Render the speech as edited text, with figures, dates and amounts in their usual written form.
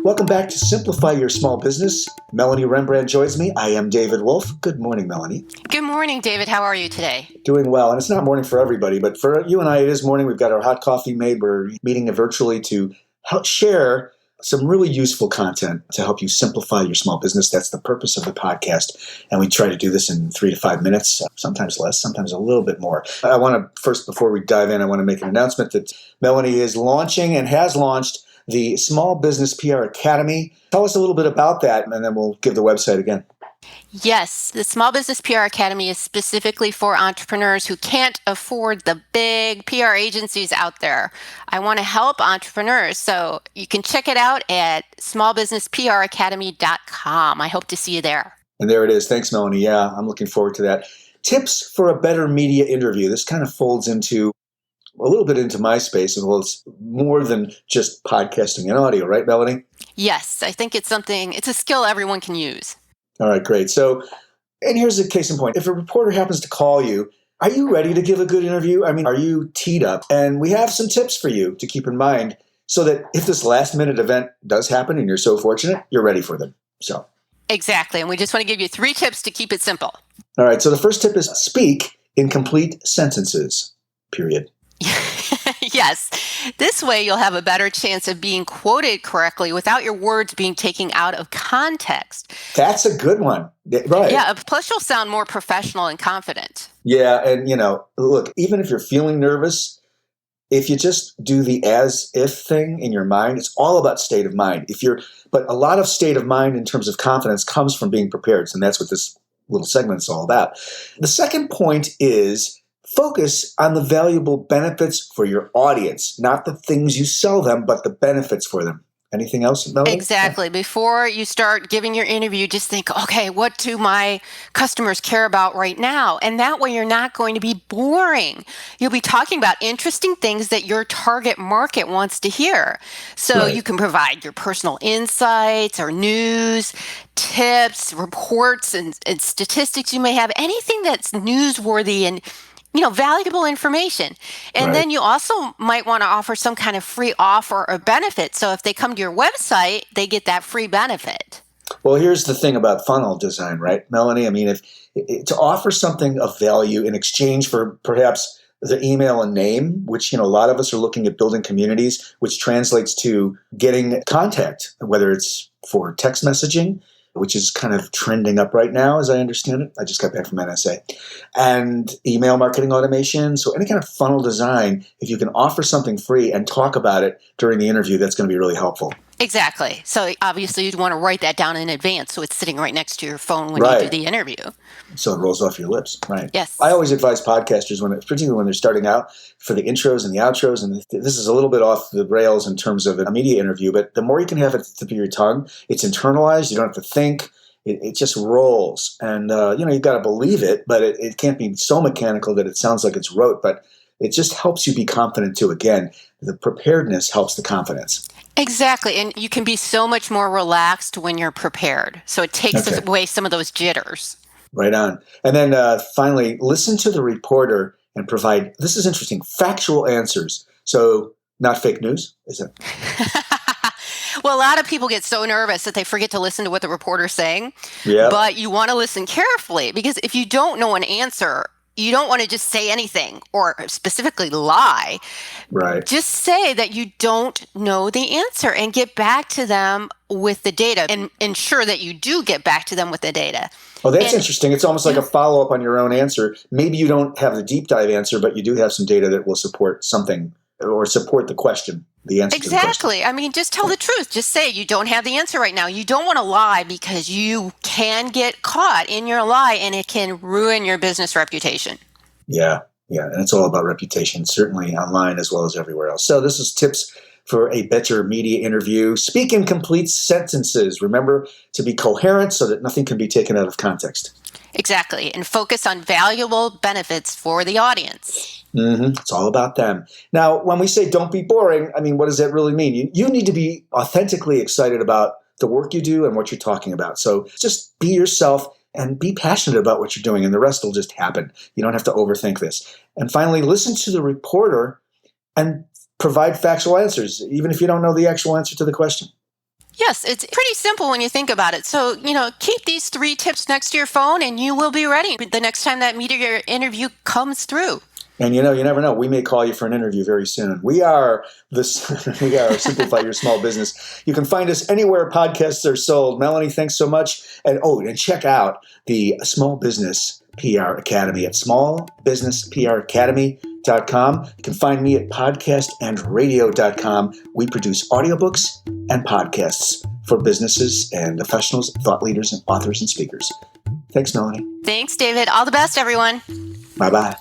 Welcome back to Simplify Your Small Business. Melanie Rembrandt joins me. I am David Wolf. Good morning, Melanie. Good morning, David. How are you today? Doing well. And it's not morning for everybody, but for you and I, it is morning. We've got our hot coffee made. We're meeting virtually to help share some really useful content to help you simplify your small business. That's the purpose of the podcast. And we try to do this in 3 to 5 minutes, sometimes less, sometimes a little bit more. I want to first, before we dive in, I want to make an announcement that Melanie is launching and has launched the Small Business PR Academy. Tell us a little bit about that, and then we'll give the website again. Yes, the Small Business PR Academy is specifically for entrepreneurs who can't afford the big PR agencies out there. I want to help entrepreneurs, so you can check it out at smallbusinesspracademy.com. I hope to see you there. And there it is. Thanks, Melanie. Yeah, I'm looking forward to that. Tips for a better media interview. This kind of folds into a little bit into my space, and well, it's more than just podcasting and audio, right, Melanie? Yes, I think it's a skill everyone can use. All right, great. So, and here's a case in point. If a reporter happens to call you, are you ready to give a good interview? I mean, are you teed up? And we have some tips for you to keep in mind so that if this last minute event does happen and you're so fortunate, you're ready for them. So, exactly. And we just want to give you 3 tips to keep it simple. All right. So the first tip is speak in complete sentences, period. Yes. This way you'll have a better chance of being quoted correctly without your words being taken out of context. That's a good one. Right. Yeah. Plus you'll sound more professional and confident. Yeah. And, look, even if you're feeling nervous, if you just do the as if thing in your mind, it's all about state of mind. But a lot of state of mind in terms of confidence comes from being prepared. And that's what this little segment is all about. The second point is focus on the valuable benefits for your audience, not the things you sell them, but the benefits for them. Anything else, Melanie? Exactly. Before you start giving your interview, just think, okay, what do my customers care about right now? And that way you're not going to be boring. You'll be talking about interesting things that your target market wants to hear. So You can provide your personal insights or news, tips, reports, and statistics you may have, anything that's newsworthy and valuable information. And then you also might want to offer some kind of free offer or benefit. So if they come to your website, they get that free benefit. Well, here's the thing about funnel design, right, Melanie? I mean, if to offer something of value in exchange for perhaps the email and name, which, a lot of us are looking at building communities, which translates to getting contact, whether it's for text messaging, which is kind of trending up right now, as I understand it. I just got back from NSA. And email marketing automation. So any kind of funnel design, if you can offer something free and talk about it during the interview, that's going to be really helpful. Exactly. So obviously you'd want to write that down in advance so it's sitting right next to your phone when you do the interview. So it rolls off your lips, right? Yes. I always advise podcasters, particularly when they're starting out, for the intros and the outros, and this is a little bit off the rails in terms of a media interview, but the more you can have it at the tip of your tongue, it's internalized, you don't have to think, it just rolls. And, you've got to believe it, but it can't be so mechanical that it sounds like it's rote, but it just helps you be confident too. Again, the preparedness helps the confidence. Exactly. And you can be so much more relaxed when you're prepared. So it takes away some of those jitters. Right on. And then finally, listen to the reporter and provide, this is interesting, factual answers. So not fake news, is it? Well, a lot of people get so nervous that they forget to listen to what the reporter's saying. Yeah. But you want to listen carefully, because if you don't know an answer, you don't want to just say anything or specifically lie. Right. Just say that you don't know the answer and get back to them with the data, and ensure that you do get back to them with the data. Oh, that's interesting. It's almost like a follow-up on your own answer. Maybe you don't have the deep dive answer, but you do have some data that will support something or support the question, the answer to the question. Exactly. I mean, just tell the truth. Just say you don't have the answer right now. You don't want to lie, because you can get caught in your lie and it can ruin your business reputation. Yeah. And it's all about reputation, certainly online as well as everywhere else. So this is tips for a better media interview. Speak in complete sentences. Remember to be coherent so that nothing can be taken out of context. Exactly. And focus on valuable benefits for the audience. It's all about them. Now, when we say don't be boring, I mean, what does that really mean? You need to be authentically excited about the work you do and what you're talking about. So just be yourself and be passionate about what you're doing, and the rest will just happen. You don't have to overthink this. And finally, listen to the reporter and provide factual answers, even if you don't know the actual answer to the question. Yes, it's pretty simple when you think about it. So, keep these 3 tips next to your phone and you will be ready the next time that media interview comes through. And you never know. We may call you for an interview very soon. We are Simplify Your Small Business. You can find us anywhere podcasts are sold. Melanie, thanks so much. And check out the Small Business PR Academy at smallbusinesspracademy.com. You can find me at podcastandradio.com. We produce audiobooks and podcasts for businesses and professionals, thought leaders, and authors and speakers. Thanks, Melanie. Thanks, David. All the best, everyone. Bye-bye.